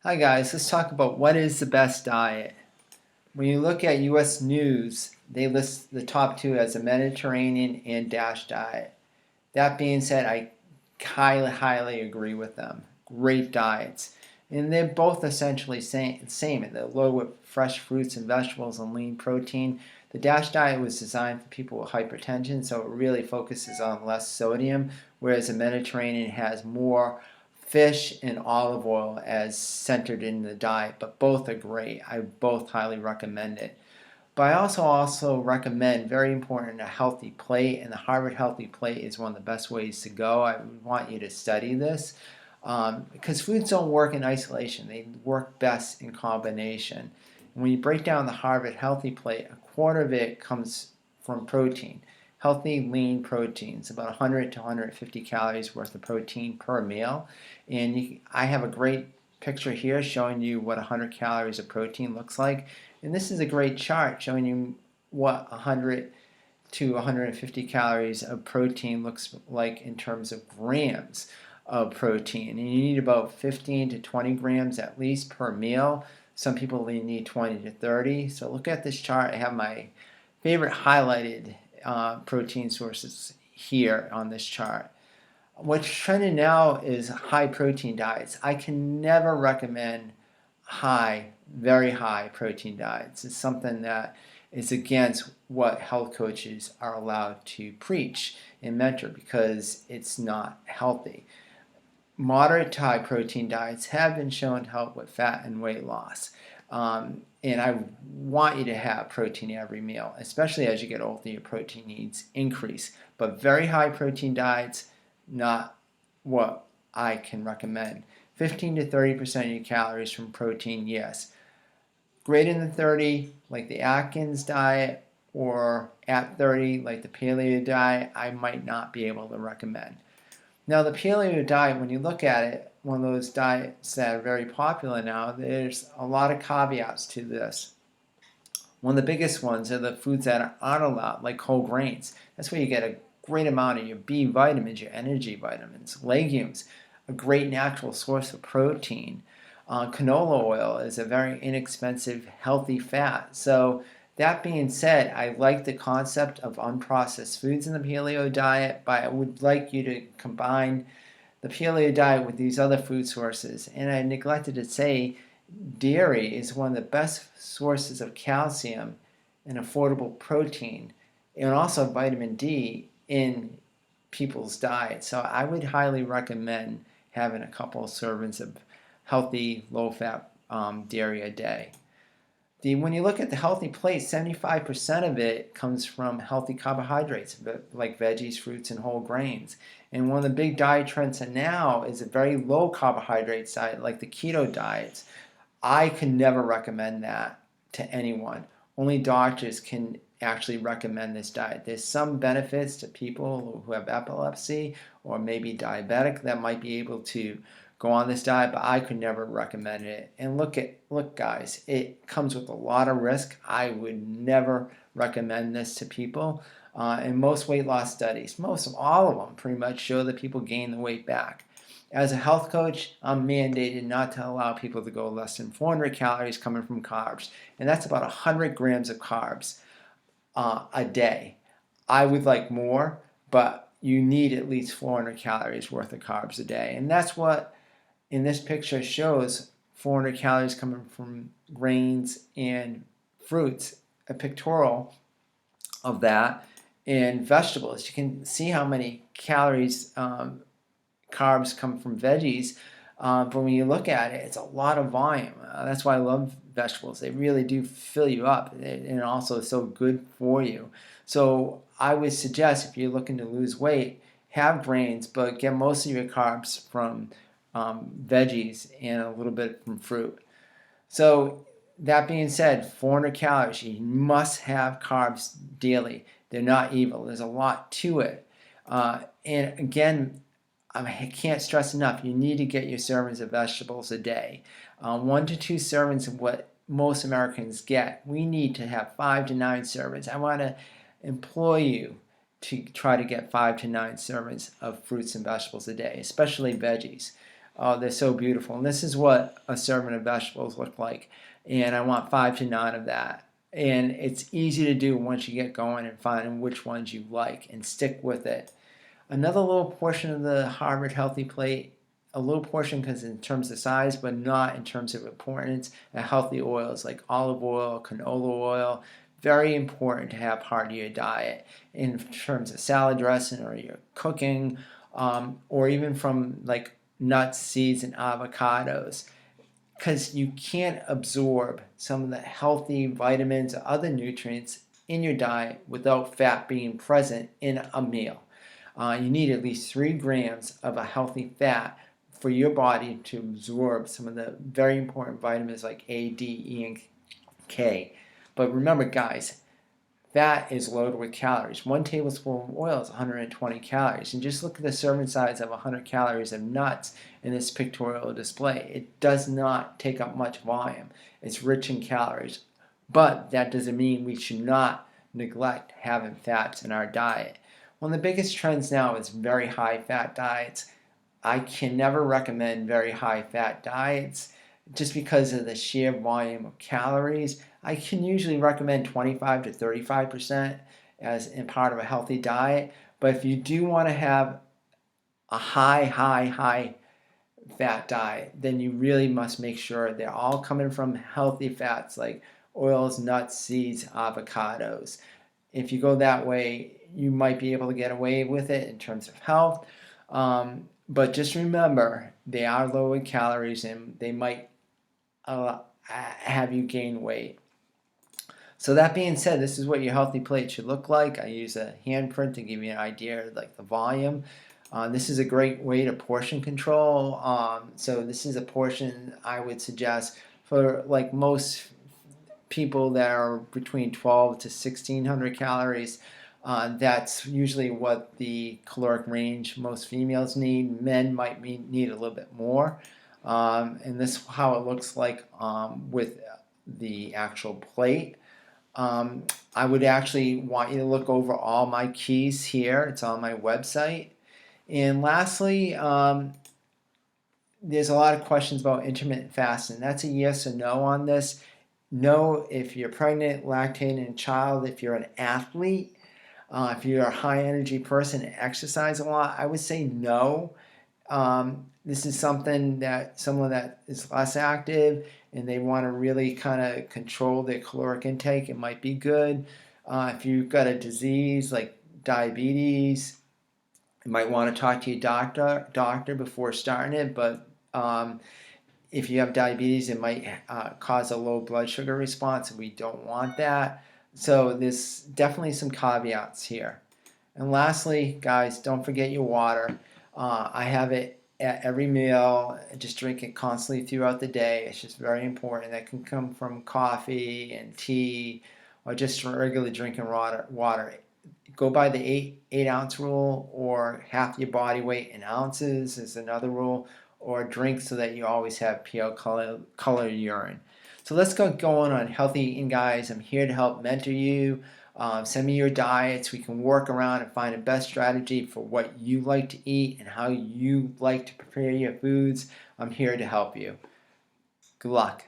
Hi guys, let's talk about what is the best diet. When you look at US News, they list the top two as the Mediterranean and DASH diet. That being said, I highly agree with them. Great diets. And they're both essentially same. They're low with fresh fruits and vegetables and lean protein. The DASH diet was designed for people with hypertension, so it really focuses on less sodium, whereas the Mediterranean has more fish and olive oil as centered in the diet, but both are great. I both highly recommend it. But I also recommend, very important, a healthy plate, and the Harvard Healthy Plate is one of the best ways to go. I want you to study this because foods don't work in isolation. They work best in combination. And when you break down the Harvard Healthy Plate, a quarter of it comes from protein. Healthy, lean proteins, about 100 to 150 calories worth of protein per meal. And I have a great picture here showing you what 100 calories of protein looks like. And this is a great chart showing you what 100 to 150 calories of protein looks like in terms of grams of protein. And you need about 15 to 20 grams at least per meal. Some people only need 20 to 30. So look at this chart. I have my favorite highlighted protein sources here on this chart. What's trending now is high protein diets. I can never recommend very high protein diets. It's something that is against what health coaches are allowed to preach and mentor because it's not healthy. Moderate to high protein diets have been shown to help with fat and weight loss. And I want you to have protein every meal, especially as you get older, your protein needs increase. But very high protein diets, not what I can recommend. 15 to 30% of your calories from protein, yes. Greater than 30, like the Atkins diet, or at 30, like the paleo diet, I might not be able to recommend. Now, the paleo diet, when you look at it, one of those diets that are very popular now, there's a lot of caveats to this. One of the biggest ones are the foods that aren't allowed, like whole grains. That's where you get a great amount of your B vitamins, your energy vitamins. Legumes, a great natural source of protein. Canola oil is a very inexpensive, healthy fat. So that being said, I like the concept of unprocessed foods in the paleo diet, but I would like you to combine the paleo diet with these other food sources. And I neglected to say, dairy is one of the best sources of calcium and affordable protein, and also vitamin D in people's diet. So I would highly recommend having a couple of servings of healthy, low-fat dairy a day. When you look at the healthy plate, 75% of it comes from healthy carbohydrates, like veggies, fruits, and whole grains. And one of the big diet trends now is a very low carbohydrate diet, like the keto diets. I can never recommend that to anyone. Only doctors can actually recommend this diet. There's some benefits to people who have epilepsy or maybe diabetic that might be able to go on this diet, but I could never recommend it. And look guys, it comes with a lot of risk. I would never recommend this to people. And most weight loss studies, most of all of them pretty much show that people gain the weight back. As a health coach, I'm mandated not to allow people to go less than 400 calories coming from carbs. And that's about 100 grams of carbs a day. I would like more, but you need at least 400 calories worth of carbs a day. And that's what in this picture shows 400 calories coming from grains and fruits, a pictorial of that, and vegetables. You can see how many calories carbs come from veggies, but when you look at it, it's a lot of volume. That's why I love vegetables. They really do fill you up, and also so good for you. So I would suggest if you're looking to lose weight, have grains, but get most of your carbs from veggies and a little bit from fruit. So that being said, 400 calories, you must have carbs daily. They're not evil. There's a lot to it. And again, I can't stress enough, you need to get your servings of vegetables a day. 1 to 2 servings of what most Americans get. We need to have 5 to 9 servings. I want to implore you to try to get 5 to 9 servings of fruits and vegetables a day, especially veggies. Oh, they're so beautiful. And this is what a serving of vegetables look like. And I want 5 to 9 of that. And it's easy to do once you get going and finding which ones you like and stick with it. Another little portion of the Harvard Healthy Plate, a little portion because in terms of size, but not in terms of importance, are healthy oils like olive oil, canola oil. Very important to have part of your diet in terms of salad dressing or your cooking, or even from like nuts, seeds, and avocados. Because you can't absorb some of the healthy vitamins or other nutrients in your diet without fat being present in a meal. You need at least 3 grams of a healthy fat for your body to absorb some of the very important vitamins like A, D, E, and K. But remember, guys, fat is loaded with calories. 1 tablespoon of oil is 120 calories. And just look at the serving size of 100 calories of nuts in this pictorial display. It does not take up much volume. It's rich in calories. But that doesn't mean we should not neglect having fats in our diet. One of the biggest trends now is very high fat diets. I can never recommend very high fat diets just because of the sheer volume of calories. I can usually recommend 25 to 35% as in part of a healthy diet. But if you do want to have a high fat diet, then you really must make sure they're all coming from healthy fats like oils, nuts, seeds, avocados. If you go that way, you might be able to get away with it in terms of health. But just remember, they are low in calories and they might have you gain weight. So that being said, this is what your healthy plate should look like. I use a handprint to give you an idea of like the volume. This is a great way to portion control. So this is a portion I would suggest for like most people that are between 12 to 1600 calories. That's usually what the caloric range most females need. Men might need a little bit more. And this is how it looks like with the actual plate. I would actually want you to look over all my keys here. It's on my website. And lastly, there's a lot of questions about intermittent fasting. That's a yes or no on this. No, if you're pregnant, lactating, and child, if you're an athlete, if you're a high energy person and exercise a lot, I would say no. This is something that someone that is less active and they want to really kind of control their caloric intake, it might be good. If you've got a disease like diabetes, you might want to talk to your doctor before starting it. But if you have diabetes, it might cause a low blood sugar response, and we don't want that. So there's definitely some caveats here. And lastly, guys, don't forget your water. I have it at every meal. Just drink it constantly throughout the day. It's just very important. That can come from coffee and tea or just regularly drinking water. Go by the 8 ounce rule, or half your body weight in ounces is another rule, or drink so that you always have pale color urine. So let's go going on healthy eating, guys. I'm here to help mentor you. Send me your diets. We can work around and find the best strategy for what you like to eat and how you like to prepare your foods. I'm here to help you. Good luck.